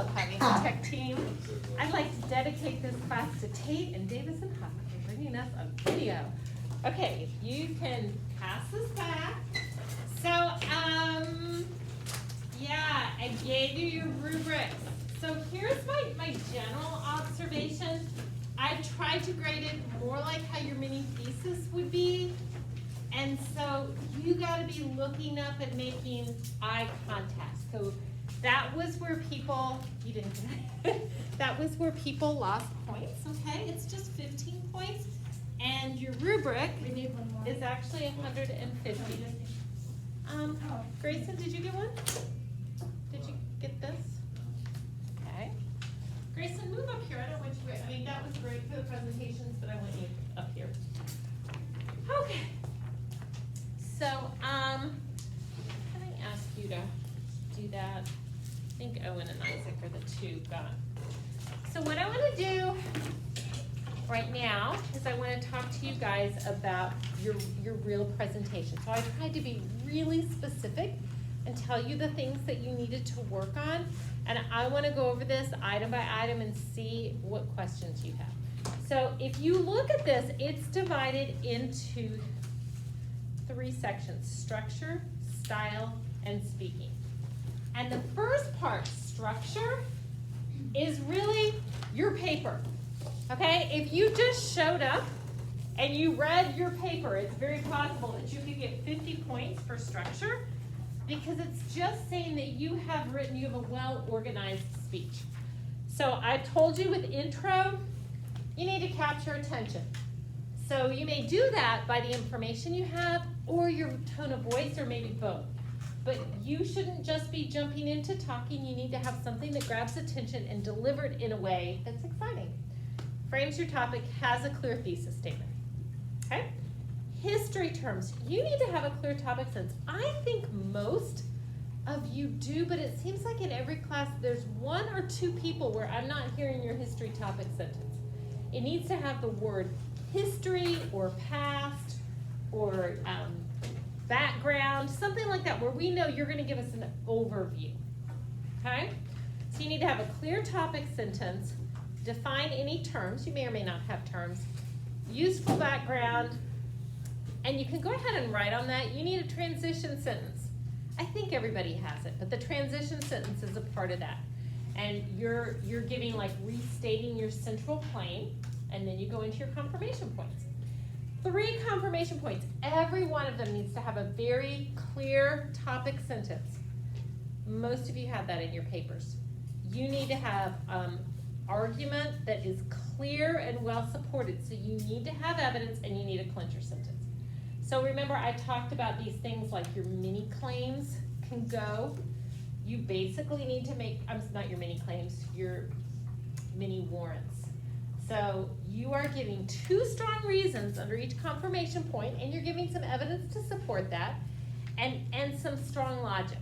love having a tech team. I'd like to dedicate this class to Tate and Davison Huck for bringing us a video. Okay, you can pass this back. So, yeah, I gave you your rubrics. So here's my general observation. I tried to grade it more like how your mini thesis would be. And so you gotta be looking up and making eye contact. So that was where people, you didn't, that was where people lost points, okay? It's just 15 points. And your rubric is actually 150. Grayson, did you get one? Did you get this? Okay. Grayson, move up here. I don't want you, I mean, that was great for the presentations, but I want you up here. Okay. So, can I ask you to do that? I think Owen and Isaac are the two gone. So what I want to do right now is I want to talk to you guys about your real presentation. So I tried to be really specific and tell you the things that you needed to work on. And I want to go over this item by item and see what questions you have. So if you look at this, it's divided into 3 sections: structure, style, and speaking. And the first part, structure, is really your paper. Okay, if you just showed up and you read your paper, it's very possible that you could get 50 points for structure, because it's just saying that you have a well-organized speech. So I told you with intro, you need to capture attention. So you may do that by the information you have or your tone of voice, or maybe both. But you shouldn't just be jumping into talking. You need to have something that grabs attention and delivered in a way that's exciting. Frames your topic, has a clear thesis statement. Okay? History terms. You need to have a clear topic sense. I think most of you do, but it seems like in every class there's 1 or 2 people where I'm not hearing your history topic sentence. It needs to have the word history or past or background, something like that, where we know you're going to give us an overview. Okay? So you need to have a clear topic sentence, define any terms, you may or may not have terms, useful background, and you can go ahead and write on that. You need a transition sentence. I think everybody has it, but the transition sentence is a part of that. And you're giving, like, restating your central plane, and then you go into your confirmation points. 3 confirmation points. Every one of them needs to have a very clear topic sentence. Most of you have that in your papers. You need to have argument that is clear and well supported. So you need to have evidence, and you need a clincher sentence. So remember, I talked about these things like your mini claims can go. You basically need to make, not your mini claims, your mini warrants. So you are giving 2 strong reasons under each confirmation point, and you're giving some evidence to support that, and some strong logic.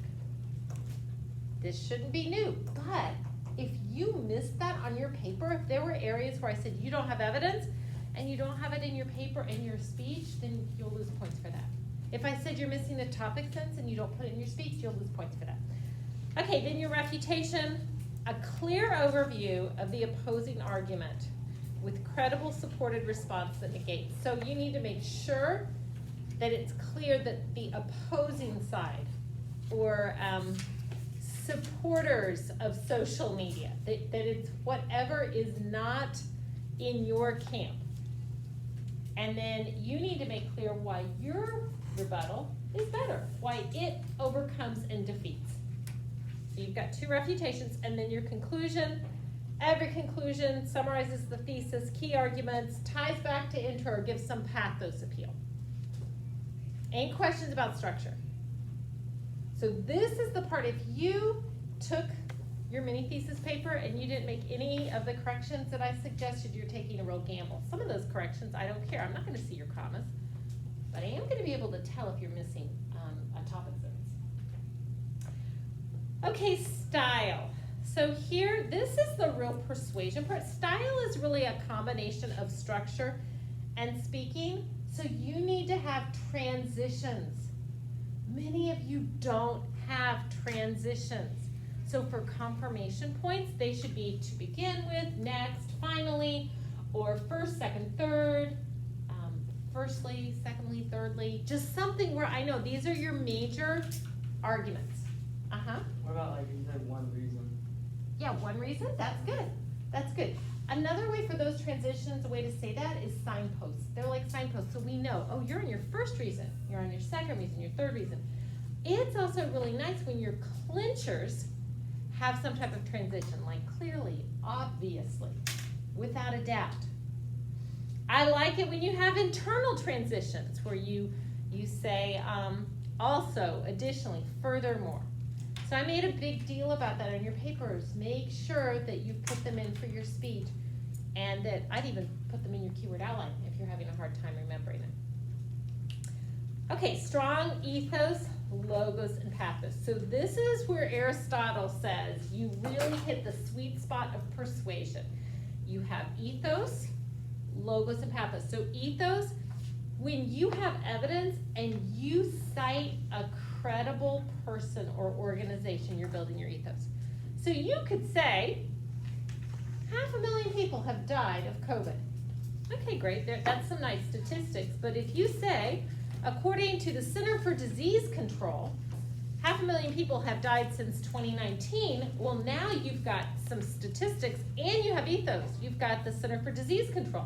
This shouldn't be new, but if you missed that on your paper, if there were areas where I said you don't have evidence, and you don't have it in your paper and your speech, then you'll lose points for that. If I said you're missing the topic sense and you don't put it in your speech, you'll lose points for that. Okay, then your refutation, a clear overview of the opposing argument with credible supported response that negates. So you need to make sure that it's clear that the opposing side, or supporters of social media, that it's whatever is not in your camp. And then you need to make clear why your rebuttal is better, why it overcomes and defeats. So you've got 2 refutations, and then your conclusion. Every conclusion summarizes the thesis, key arguments, ties back to intro, or gives some pathos appeal. Any questions about structure? So this is the part, if you took your mini thesis paper and you didn't make any of the corrections that I suggested, you're taking a real gamble. Some of those corrections, I don't care. I'm not going to see your commas, but I am going to be able to tell if you're missing a topic sentence. Okay, style. So here, this is the real persuasion part. Style is really a combination of structure and speaking. So you need to have transitions. Many of you don't have transitions. So for confirmation points, they should be to begin with, next, finally, or first, second, third, firstly, secondly, thirdly, just something where I know these are your major arguments. What about like you said one reason? Yeah, one reason, that's good. That's good. Another way for those transitions, a way to say that is signposts. They're like signposts, so we know, oh, you're on your first reason, you're on your second reason, your third reason. It's also really nice when your clinchers have some type of transition, like clearly, obviously, without a doubt. I like it when you have internal transitions where you say also, additionally, furthermore. So I made a big deal about that on your papers. Make sure that you put them in for your speech, and that I'd even put them in your keyword outline if you're having a hard time remembering them. Okay, strong ethos, logos, and pathos. So this is where Aristotle says you really hit the sweet spot of persuasion. You have ethos, logos, and pathos. So ethos, when you have evidence and you cite a credible person or organization, you're building your ethos. So you could say, 500,000 people have died of COVID. Okay, great, that's some nice statistics, but if you say, according to the Center for Disease Control, 500,000 people have died since 2019, well now you've got some statistics and you have ethos. You've got the Center for Disease Control.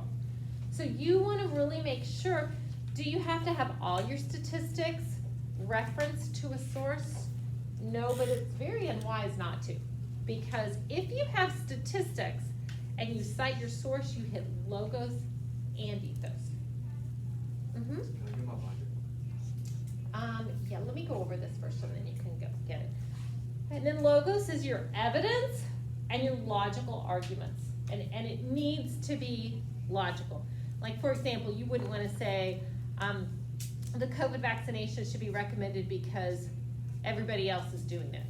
So you want to really make sure, do you have to have all your statistics referenced to a source? No, but it's very unwise not to. Because if you have statistics and you cite your source, you hit logos and ethos. Can I get my binder? Yeah, let me go over this first and then you can go get it. And then logos is your evidence and your logical arguments. And it needs to be logical. Like for example, you wouldn't want to say the COVID vaccination should be recommended because everybody else is doing it.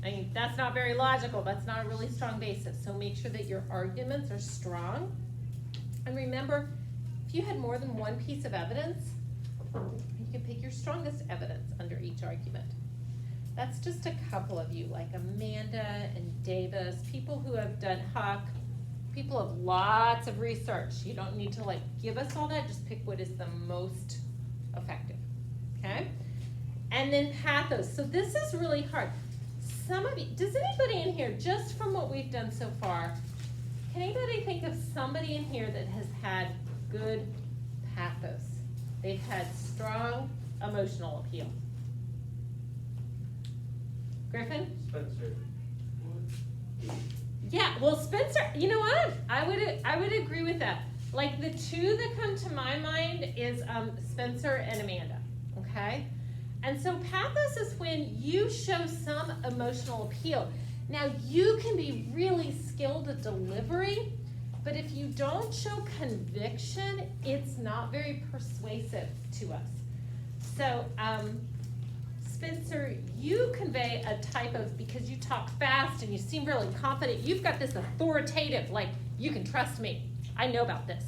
I mean, that's not very logical. That's not a really strong basis. So make sure that your arguments are strong. And remember, if you had more than one piece of evidence, you can pick your strongest evidence under each argument. That's just a couple of you, like Amanda and Davis, people who have done Huck, people have lots of research. You don't need to like give us all that, just pick what is the most effective, okay? And then pathos. So this is really hard. Some of you, does anybody in here, just from what we've done so far, can anybody think of somebody in here that has had good pathos? They've had strong emotional appeal. Griffin? Spencer. Yeah, well, Spencer, you know what? I would agree with that. Like the two that come to my mind is Spencer and Amanda, okay? And so pathos is when you show some emotional appeal. Now you can be really skilled at delivery, but if you don't show conviction, it's not very persuasive to us. So Spencer, you convey a type of, because you talk fast and you seem really confident, you've got this authoritative, like, you can trust me, I know about this.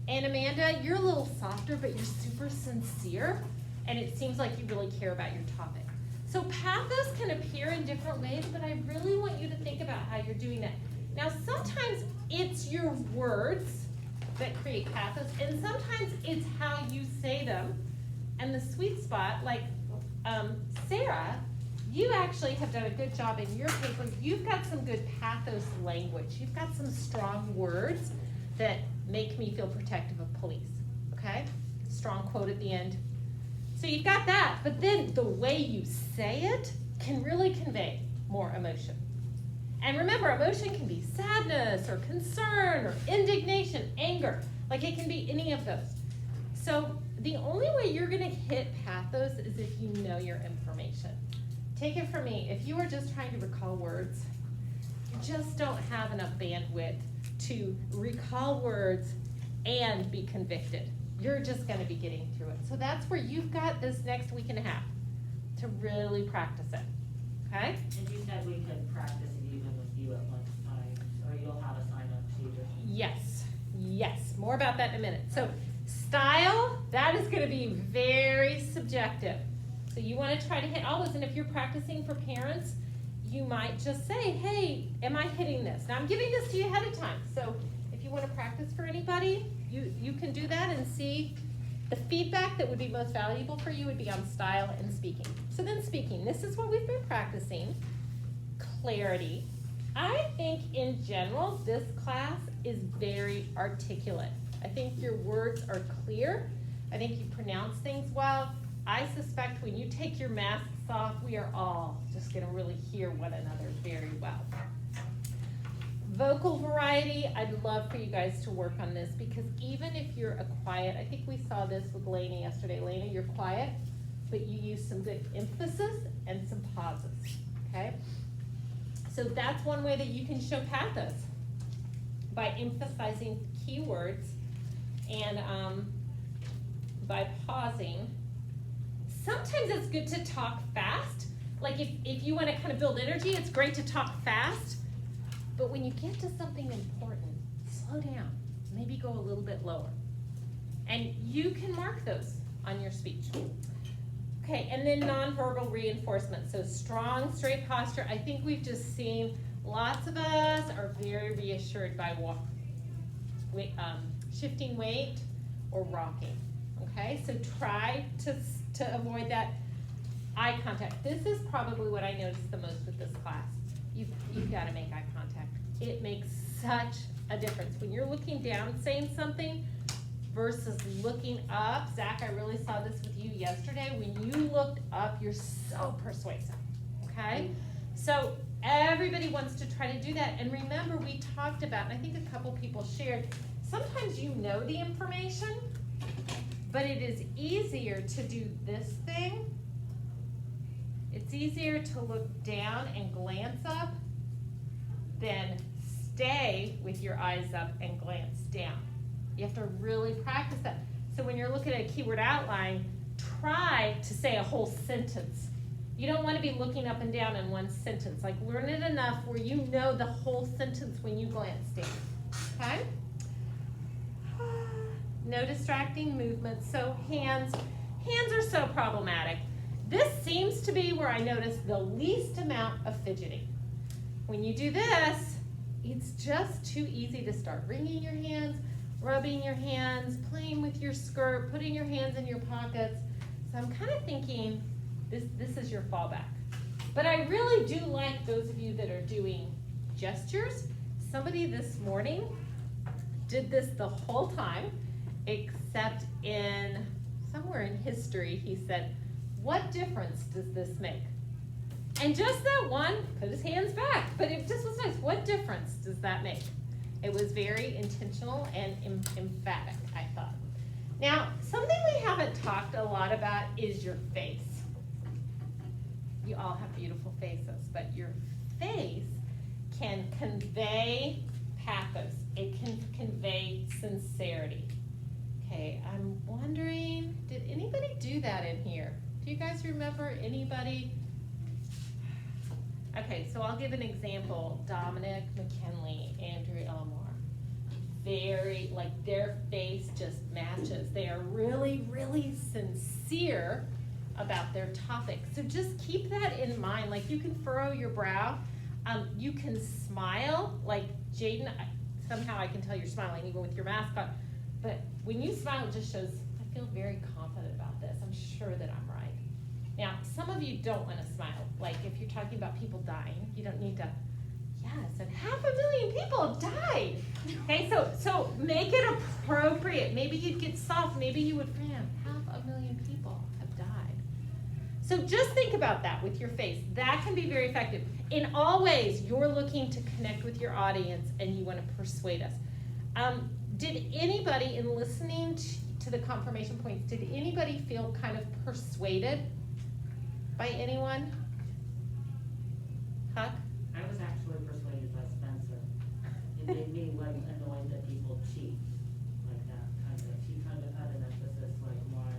And Amanda, you're a little softer, but you're super sincere, and it seems like you really care about your topic. So pathos can appear in different ways, but I really want you to think about how you're doing that. Now, sometimes it's your words that create pathos, and sometimes it's how you say them, and the sweet spot, like Sarah, you actually have done a good job in your paper. You've got some good pathos language. You've got some strong words that make me feel protective of police, okay? Strong quote at the end. So you've got that, but then the way you say it can really convey more emotion. And remember, emotion can be sadness or concern or indignation, anger. Like it can be any of those. So the only way you're gonna hit pathos is if you know your information. Take it from me, if you are just trying to recall words, you just don't have enough bandwidth to recall words and be convicted. You're just gonna be getting through it. So that's where you've got this next week and a half to really practice it, okay? And you said we could practice it even with you at lunchtime, or you'll have a sign-up sheet or something? Yes, yes, more about that in a minute. So style, that is gonna be very subjective. So you wanna try to hit all those, and if you're practicing for parents, you might just say, hey, am I hitting this? Now I'm giving this to you ahead of time, so if you want to practice for anybody, you can do that and see. The feedback that would be most valuable for you would be on style and speaking. So then speaking, this is what we've been practicing. Clarity. I think in general, this class is very articulate. I think your words are clear. I think you pronounce things well. I suspect when you take your masks off, we are all just gonna really hear one another very well. Vocal variety, I'd love for you guys to work on this because even if you're a quiet, I think we saw this with Lena yesterday. Lena, you're quiet, but you use some good emphasis and some pauses, okay? So that's one way that you can show pathos, by emphasizing keywords and by pausing. Sometimes it's good to talk fast. Like if you want to kind of build energy, it's great to talk fast. But when you get to something important, slow down. Maybe go a little bit lower. And you can mark those on your speech. Okay, and then nonverbal reinforcement. So strong, straight posture. I think we've just seen lots of us are very reassured by shifting weight or rocking. Okay, so try to avoid that. Eye contact. This is probably what I noticed the most with this class. You've got to make eye contact. It makes such a difference. When you're looking down saying something versus looking up. Zach, I really saw this with you yesterday. When you looked up, you're so persuasive, okay? So everybody wants to try to do that. And remember, we talked about, and I think a couple people shared, sometimes you know the information, but it is easier to do this thing. It's easier to look down and glance up than stay with your eyes up and glance down. You have to really practice that. So when you're looking at a keyword outline, try to say a whole sentence. You don't want to be looking up and down in one sentence. Like, learn it enough where you know the whole sentence when you glance down, okay? No distracting movements. So hands are so problematic. This seems to be where I notice the least amount of fidgeting. When you do this, it's just too easy to start wringing your hands, rubbing your hands, playing with your skirt, putting your hands in your pockets. So I'm kind of thinking this is your fallback. But I really do like those of you that are doing gestures. Somebody this morning did this the whole time, except in somewhere in history, he said, what difference does this make? And just that one, put his hands back, but it just was nice. What difference does that make? It was very intentional and emphatic, I thought. Now, something we haven't talked a lot about is your face. You all have beautiful faces, but your face can convey pathos. It can convey sincerity. Okay, I'm wondering, did anybody do that in here? Do you guys remember anybody? Okay, so I'll give an example. Dominic McKinley, Andrew Elmore. Very, like, their face just matches. They are really, really sincere about their topic. So just keep that in mind. Like, you can furrow your brow. You can smile. Like, Jaden, somehow I can tell you're smiling even with your mask on. But when you smile, it just shows, I feel very confident about this. I'm sure that I'm right. Now, some of you don't want to smile. Like, if you're talking about people dying, you don't need to, yes, and 500,000 people have died. Okay, so make it appropriate. Maybe you'd get soft. Maybe you would, man, 500,000 people have died. So just think about that with your face. That can be very effective. In all ways, you're looking to connect with your audience and you want to persuade us. Did anybody, in listening to the confirmation points, did anybody feel kind of persuaded by anyone? Huck? I was actually persuaded by Spencer. It made me like annoyed that people cheat like that kind of. She kind of had an emphasis like why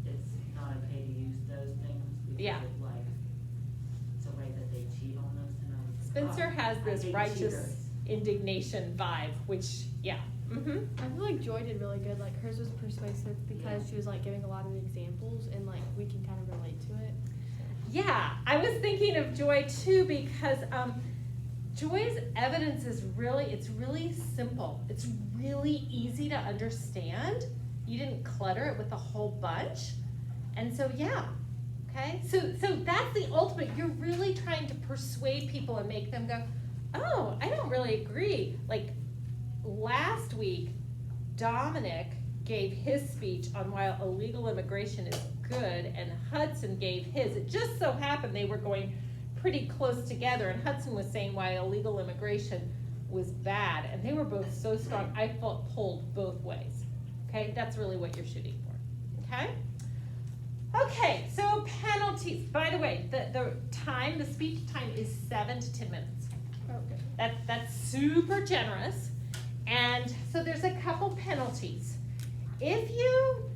it's not okay to use those things because Yeah. it, like it's a way that they cheat almost. And I was Spencer like, has I this hate righteous cheaters. indignation vibe, which, yeah. Mm-hmm. I feel like Joy did really good. Like, hers was persuasive because she was like giving a lot of examples and like we can kind of relate to it. Yeah, I was thinking of Joy too because Joy's evidence is it's really simple. It's really easy to understand. You didn't clutter it with a whole bunch. And so, yeah, okay? So that's the ultimate. You're really trying to persuade people and make them go, oh, I don't really agree. Like last week, Dominic gave his speech on why illegal immigration is good, and Hudson gave his. It just so happened they were going pretty close together, and Hudson was saying why illegal immigration was bad, and they were both so strong. I felt pulled both ways. Okay, that's really what you're shooting for. Okay. Okay, so penalties. By the way, the speech time is 7 to 10 minutes. Okay. That's super generous. And so there's a couple penalties. If you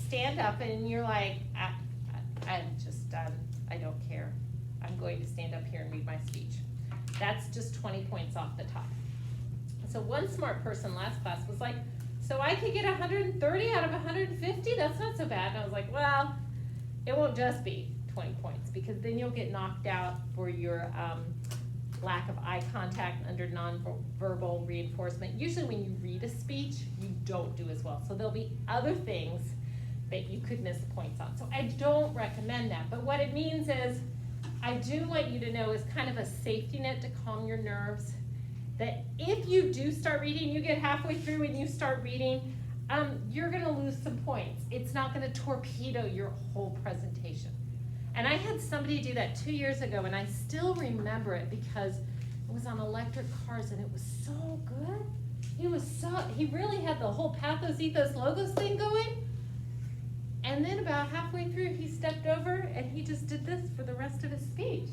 stand up and you're like, I'm just done, I don't care, I'm going to stand up here and read my speech, that's just 20 points off the top. So one smart person last class was like, so I could get 130 out of 150? That's not so bad. And I was like, well, it won't just be 20 points, because then you'll get knocked out for your lack of eye contact under nonverbal reinforcement. Usually when you read a speech, you don't do as well. So there'll be other things that you could miss points on. So I don't recommend that. But what it means is, I do want you to know is kind of a safety net to calm your nerves, that if you do start reading, you get halfway through and you start reading, you're gonna lose some points. It's not gonna torpedo your whole presentation. And I had somebody do that 2 years ago, and I still remember it because it was on electric cars, and it was so good. He really had the whole Pathos, Ethos, Logos thing going. And then about halfway through, he stepped over and he just did this for the rest of his speech.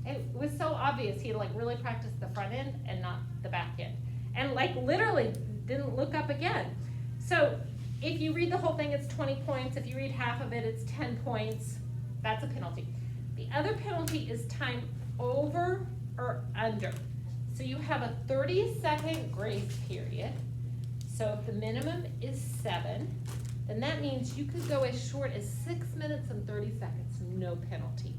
It was so obvious. He like really practiced the front end and not the back end. And like literally didn't look up again. So if you read the whole thing, it's 20 points. If you read half of it, it's 10 points. That's a penalty. The other penalty is time over or under. So you have a 30-second grace period. So if the minimum is 7, then that means you could go as short as 6 minutes and 30 seconds, no penalty.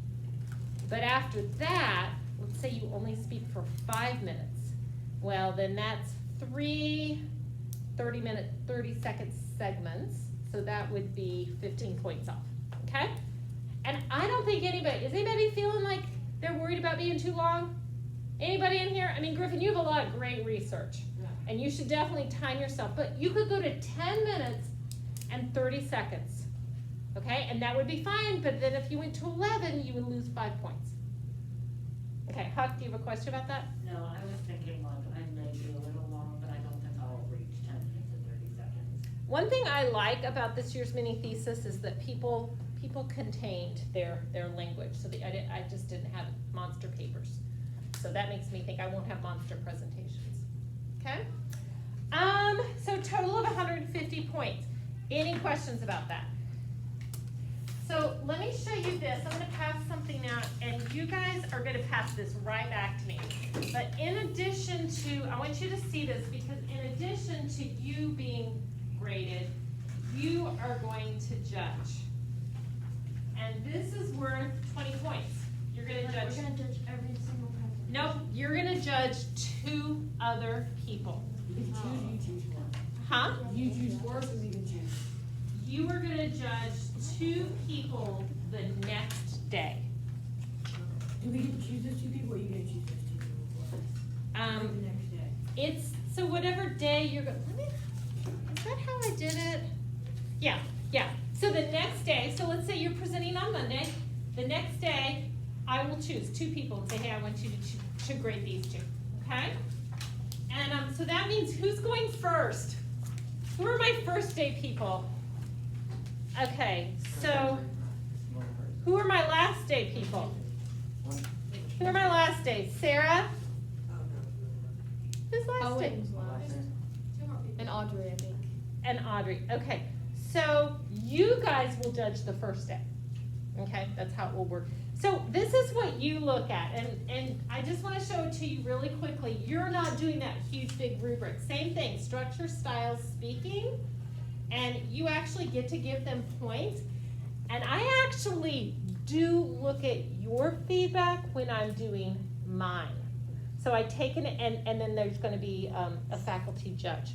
But after that, let's say you only speak for 5 minutes. Well, then that's 3 30-minute, 30-second segments. So that would be 15 points off, okay? And I don't think is anybody feeling like they're worried about being too long? Anybody in here? I mean, Griffin, you have a lot of great research, and you should definitely time yourself, but you could go to 10 minutes and 30 seconds, okay? And that would be fine, but then if you went to 11, you would lose 5 points. Okay, Huck, do you have a question about that? No, I was thinking like I may be a little long, but I don't think I'll reach 10 minutes and 30 seconds. One thing I like about this year's mini thesis is that people contained their language, so I just didn't have monster papers. So that makes me think I won't have monster presentations, okay? So total of 150 points. Any questions about that? So let me show you this. I'm gonna pass something out, and you guys are gonna pass this right back to me. But in addition to, I want you to see this, because in addition to you being graded, you are going to judge. And this is worth 20 points. You're gonna judge. We're gonna judge every single person. Nope, you're gonna judge 2 other people. You can choose, you choose one. Huh? You choose first, and we can choose. You are gonna judge 2 people the next day. Do we get to choose those 2 people, or you get to choose those 2 people for us? The next day. It's, so whatever day you're going, is that how I did it? Yeah. So the next day, so let's say you're presenting on Monday, the next day, I will choose 2 people and say, hey, I want you to grade these 2, okay? And so that means who's going first? Who are my first day people? Okay, so who are my last day people? Who are my last days? Sarah? Who's last day? Owen's last. And Audrey, I think. And Audrey. Okay, so you guys will judge the first day. Okay, that's how it will work. So this is what you look at, and I just want to show it to you really quickly. You're not doing that huge big rubric. Same thing, structure, style, speaking, and you actually get to give them points. And I actually do look at your feedback when I'm doing mine. So I take it, and then there's gonna be a faculty judge.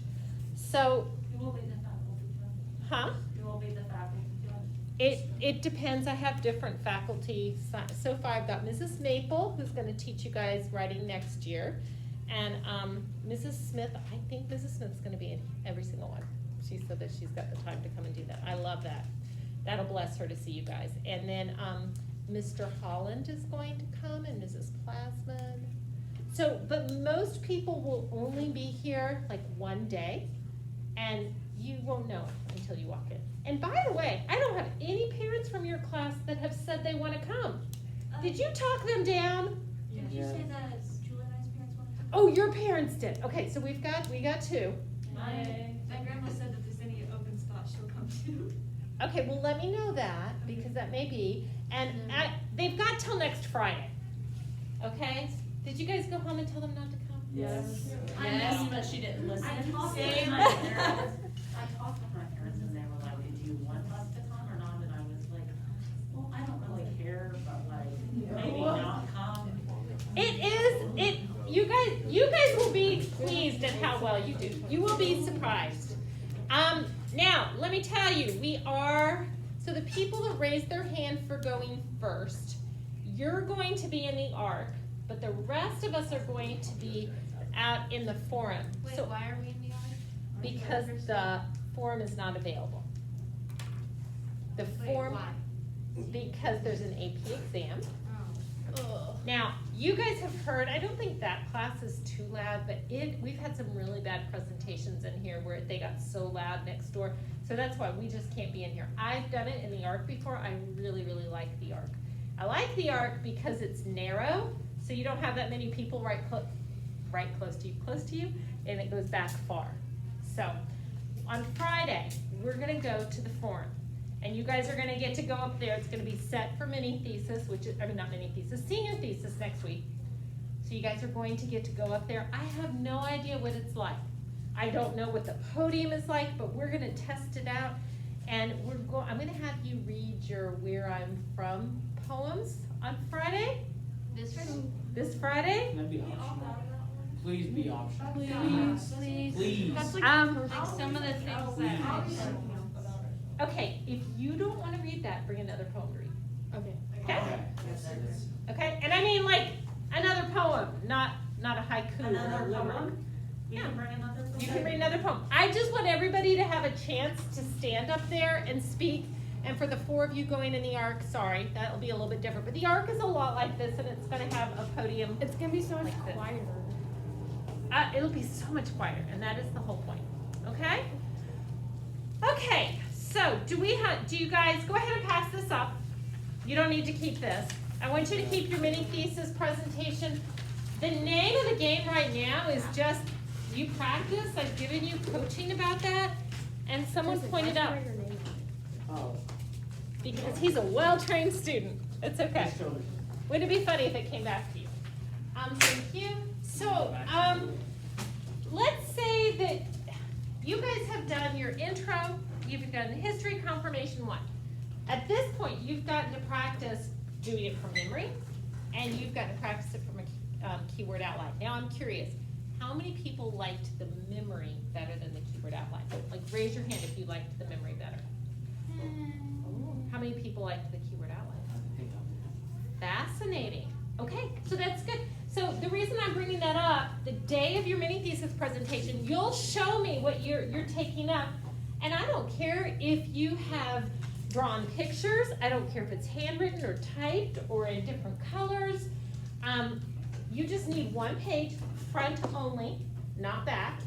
So, You will be the faculty judge. huh? You will be the faculty judge. It depends, I have different faculty. So far, I've got Mrs. Maple, who's gonna teach you guys writing next year. And Mrs. Smith, I think Mrs. Smith's gonna be in every single one. She said that she's got the time to come and do that. I love that. That'll bless her to see you guys. And then Mr. Holland is going to come, and Mrs. Plasman. So, but most people will only be here like one day, and you won't know it until you walk in. And by the way, I don't have any parents from your class that have said they wanna come. Did you talk them down? Did you say that Julie and I's parents wanted to come? Oh, your parents did. Okay, so we got two. My grandma said that if there's any open spots, she'll come too. Okay, well, let me know that, because that may be, and they've got till next Friday, okay? Did you guys go home and tell them not to come? Yes. Yes, but she didn't listen. I talked to Same. my parents, and they were like, "Do you want us to come or not?" And I was like, "Well, I don't really care, but like, maybe not come." You guys will be pleased at how well you do. You will be surprised. Now, let me tell you, so the people that raised their hand for going first, you're going to be in the ARC, but the rest of us are going to be out in the forum. Wait, So, why are we in the yard? because the forum is not available. The Wait, forum, why? because there's an AP exam. Oh. Now, you guys have heard, I don't think that class is too loud, but we've had some really bad presentations in here where they got so loud next door. So that's why we just can't be in here. I've done it in the ARC before. I really, really like the ARC. I like the ARC because it's narrow, so you don't have that many people right close to you, and it goes back far. So, on Friday, we're gonna go to the forum. And you guys are gonna get to go up there. It's gonna be set for mini thesis, not mini thesis, senior thesis next week. So you guys are going to get to go up there. I have no idea what it's like. I don't know what the podium is like, but we're gonna test it out. And I'm gonna have you read your Where I'm From poems on Friday, This Friday? this Friday. Can that be optional? Please be optional. Please. Please. That's like some of the things that. Okay, if you don't wanna read that, bring another poem to read. Okay. Okay? Okay. Okay, and I mean like another poem, not a haiku or Another a limerick. poem? You can bring another poem? You can read another poem. I just want everybody to have a chance to stand up there and speak. And for the four of you going in the ARC, sorry, that'll be a little bit different. But the ARC is a lot like this, and it's gonna have a podium. It's gonna be so much Like this. quieter. It'll be so much quieter, and that is the whole point, okay? Okay, so do you guys, go ahead and pass this up. You don't need to keep this. I want you to keep your mini thesis presentation. The name of the game right now is just, you practice, I've given you coaching about that, and someone pointed out, Oh. because he's a well-trained student, it's okay. Just showed it. Wouldn't it be funny if it came back to you? Thank you. So, let's say that you guys have done your intro, you've done history, confirmation 1. At this point, you've gotten to practice doing it from memory, and you've gotten to practice it from a keyword outline. Now, I'm curious, how many people liked the memory better than the keyword outline? Like, raise your hand if you liked the memory better. How many people liked the keyword outline? I think I'm- Fascinating. Okay, so that's good. So the reason I'm bringing that up, the day of your mini thesis presentation, you'll show me what you're taking up. And I don't care if you have drawn pictures. I don't care if it's handwritten or typed or in different colors. You just need one page, front only, not back.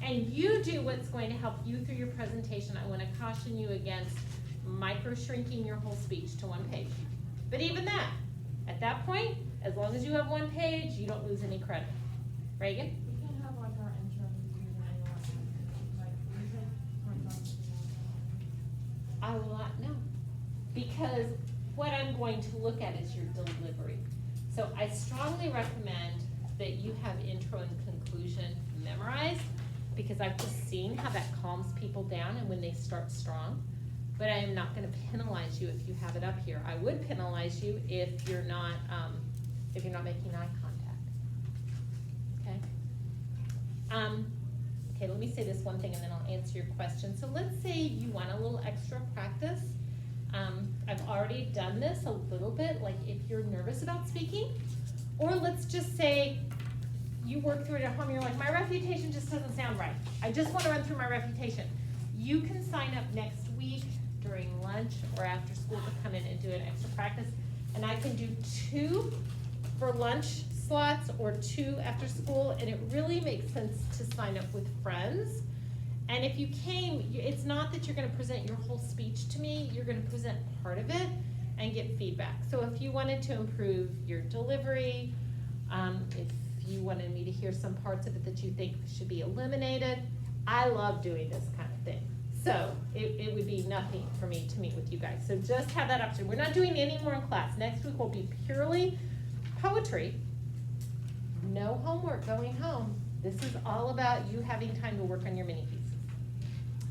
And you do what's going to help you through your presentation. I want to caution you against micro shrinking your whole speech to one page. But even that, at that point, as long as you have one page, you don't lose any credit. Reagan? We can have like our intro I will not know. Because what I'm going to look at is your delivery. So I strongly recommend that you have intro and conclusion memorized, because I've just seen how that calms people down and when they start strong. but I am not gonna penalize you if you have it up here. I would penalize you if you're not making eye contact. Okay? Okay, let me say this one thing and then I'll answer your question. So let's say you want a little extra practice. I've already done this a little bit, like if you're nervous about speaking, or let's just say you work through it at home, you're like, my reputation just doesn't sound right. I just wanna run through my reputation. You can sign up next week during lunch or after school to come in and do an extra practice. And I can do 2 for lunch slots or 2 after school, and it really makes sense to sign up with friends. And if you came, it's not that you're gonna present your whole speech to me, you're gonna present part of it and get feedback. So if you wanted to improve your delivery, if you wanted me to hear some parts of it that you think should be eliminated, I love doing this kind of thing. So it would be nothing for me to meet with you guys. So just have that option. We're not doing any more in class. Next week will be purely poetry. No homework going home. This is all about you having time to work on your mini pieces.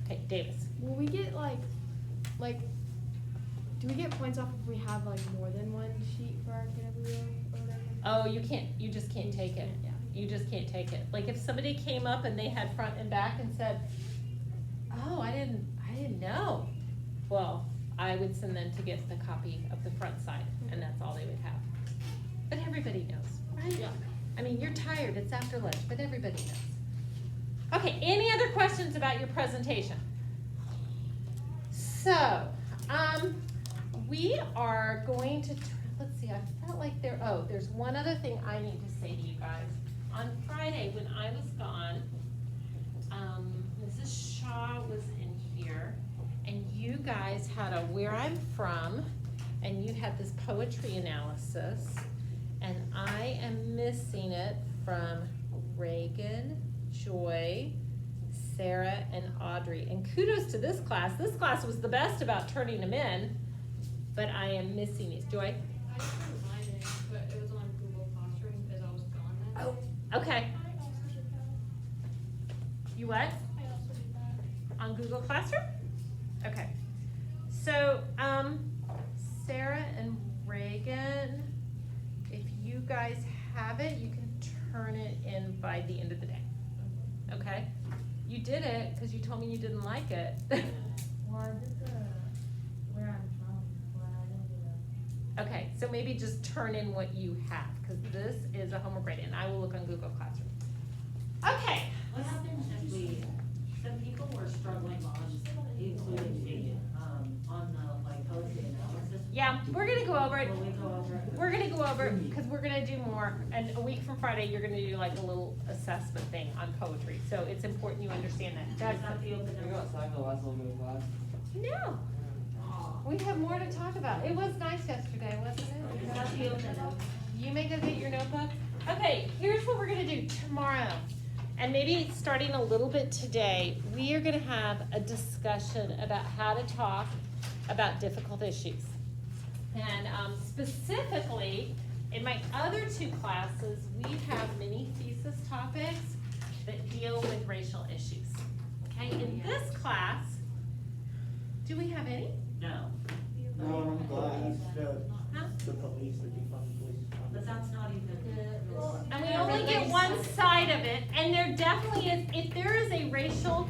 Okay, Davis. Will we get do we get points off if we have like more than one sheet for our KW or whatever? Oh, you just can't take it. Yeah. You just can't take it. Like if somebody came up and they had front and back and said, oh, I didn't know. Well, I would send them to get the copy of the front side, and that's all they would have. But everybody knows, right? Yeah. I mean, you're tired, it's after lunch, but everybody knows. Okay, any other questions about your presentation? So, we are going to, let's see, I felt like there's one other thing I need to say to you guys. On Friday, when I was gone, Mrs. Shaw was in here, and you guys had a Where I'm From, and you had this poetry analysis, and I am missing it from Reagan, Joy, Sarah, and Audrey. And kudos to this class. This class was the best about turning them in, but I am missing these. Joy? I couldn't find it, but it was on Google Classroom because I was gone then. Oh, okay. I also did that. You what? I also did that. On Google Classroom? Okay. So, Sarah and Reagan, if you guys have it, you can turn it in by the end of the day. Okay? You did it because you told me you didn't like it. Well, I did the, where I'm from, well, I didn't do that. Okay, so maybe just turn in what you have, because this is a homework rating, and I will look on Google Classroom. Okay. What happens if some people were struggling on including the, on the, like, poetry analysis? Yeah, we're gonna go over it. Will we go over it? We're gonna go over it, because we're gonna do more, and a week from Friday, you're gonna do like a little assessment thing on poetry, so it's important you understand that. Is That's, that the open Can we go outside for the last little bit of class? no, we have more to talk about. It was nice yesterday, wasn't Is it? that the open You may go get your notebook. Okay, here's what we're gonna do tomorrow. And maybe starting a little bit today, we are gonna have a discussion about how to talk about difficult issues. And specifically, in my other 2 classes, we have mini thesis topics that deal with racial issues. Okay, in this class, do we have any? No, No, I'm glad. Huh? The police, the defund police. but that's not even. And we only get one side of it, and there definitely is, if there is a racial,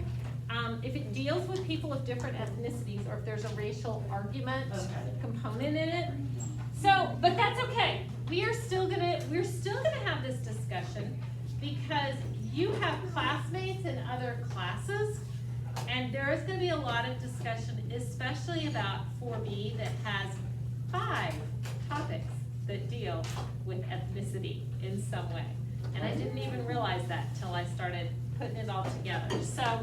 if it deals with people of different ethnicities, or if there's a racial argument Okay. component in it. So, but that's okay. We're still gonna have this discussion, because you have classmates in other classes, and there is gonna be a lot of discussion, especially about 4B that has 5 topics that deal with ethnicity in some way. And I didn't even realize that till I started putting it all together. So,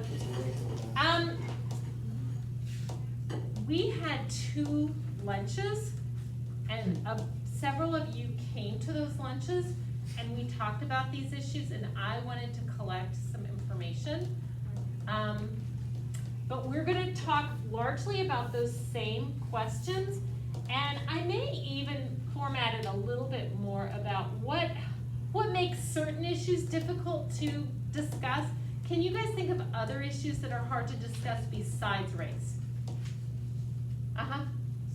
we had 2 lunches, and several of you came to those lunches, and we talked about these issues, and I wanted to collect some information. But we're gonna talk largely about those same questions, and I may even format it a little bit more about what makes certain issues difficult to discuss. Can you guys think of other issues that are hard to discuss besides race? Uh-huh.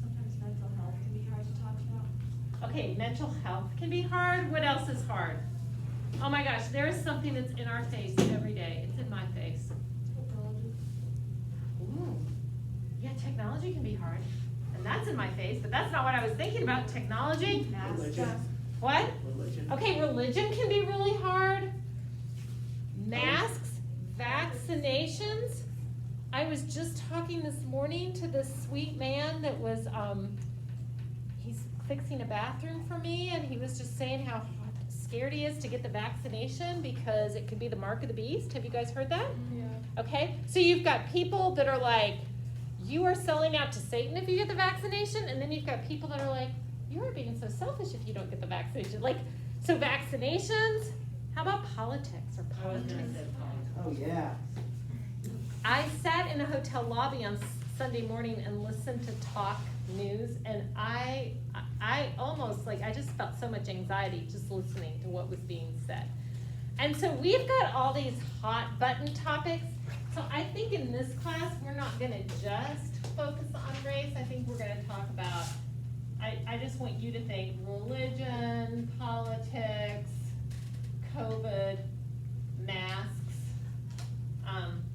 Sometimes mental health can be hard to talk about. Okay, mental health can be hard. What else is hard? Oh my gosh, there is something that's in our face every day. It's in my face. Technology. Ooh. Yeah, technology can be hard. And that's in my face, but that's not what I was thinking about. Technology? Religion. What? Religion. Okay, religion can be really hard. Masks, vaccinations. I was just talking this morning to this sweet man that was, he's fixing a bathroom for me, and he was just saying how scared he is to get the vaccination because it could be the mark of the beast. Have you guys heard that? Yeah. Okay, so you've got people that are like, you are selling out to Satan if you get the vaccination, and then you've got people that are like, you are being so selfish if you don't get the vaccination. Like, so vaccinations, how about politics or I was gonna politics? say politics. Oh, yeah. I sat in a hotel lobby on Sunday morning and listened to talk news, and I almost, like, I just felt so much anxiety just listening to what was being said. And so we've got all these hot button topics. So I think in this class, we're not gonna just focus on race. I think we're gonna talk about, I just want you to think religion, politics, COVID, masks,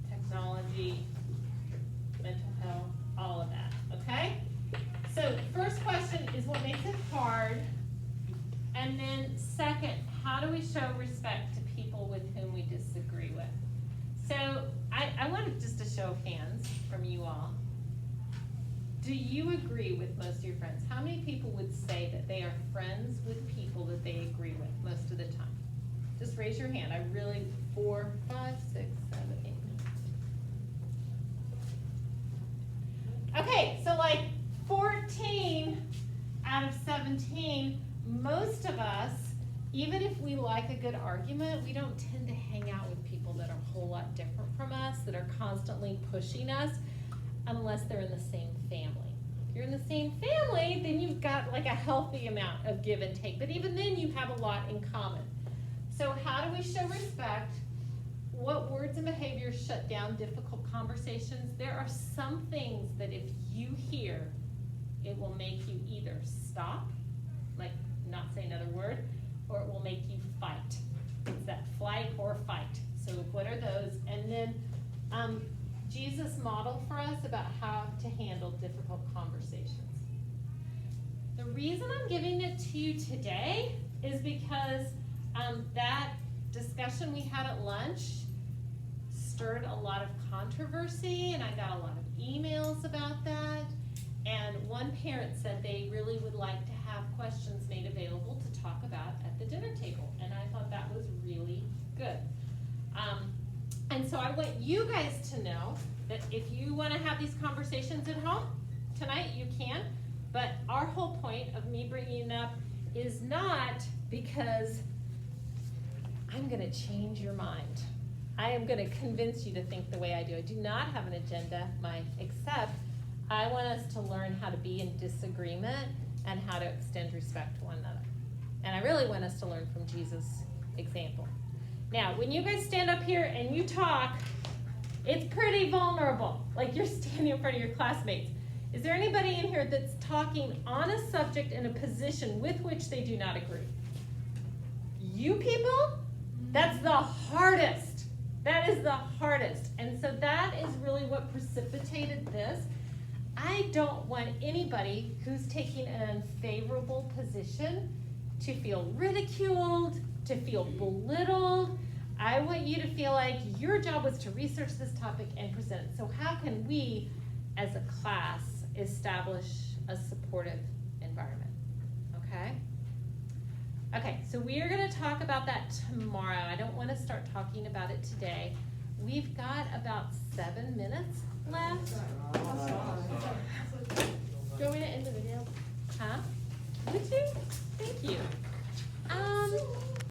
technology, mental health, all of that, okay? So first question is what makes it hard? And then second, how do we show respect to people with whom we disagree with? So I wanted just a show of hands from you all. Do you agree with most of your friends? How many people would say that they are friends with people that they agree with most of the time? Just raise your hand. I really, 4, 5, 6, 7, 8. Okay, so like 14 out of 17, most of us, even if we like a good argument, we don't tend to hang out with people that are a whole lot different from us, that are constantly pushing us, unless they're in the same family. If you're in the same family, then you've got like a healthy amount of give and take, but even then you have a lot in common. So how do we show respect? What words and behaviors shut down difficult conversations? There are some things that if you hear, it will make you either stop, like not say another word, or it will make you fight. It's that flight or fight. So what are those? And then Jesus modeled for us about how to handle difficult conversations. The reason I'm giving it to you today is because that discussion we had at lunch stirred a lot of controversy, and I got a lot of emails about that. And one parent said they really would like to have questions made available to talk about at the dinner table, and I thought that was really good. And so I want you guys to know that if you want to have these conversations at home tonight, you can, but our whole point of me bringing it up is not because I'm going to change your mind. I am going to convince you to think the way I do. I do not have an agenda, except I want us to learn how to be in disagreement and how to extend respect to one another. And I really want us to learn from Jesus' example. Now, when you guys stand up here and you talk, it's pretty vulnerable, like you're standing in front of your classmates. Is there anybody in here that's talking on a subject in a position with which they do not agree? You people? That's the hardest. That is the hardest. And so that is really what precipitated this. I don't want anybody who's taking an unfavorable position to feel ridiculed, to feel belittled. I want you to feel like your job was to research this topic and present it. So how can we, as a class, establish a supportive environment? Okay? Okay, so we are going to talk about that tomorrow. I don't want to start talking about it today. We've got about 7 minutes left. Do you want me to end the video? Huh? Would you? Thank you.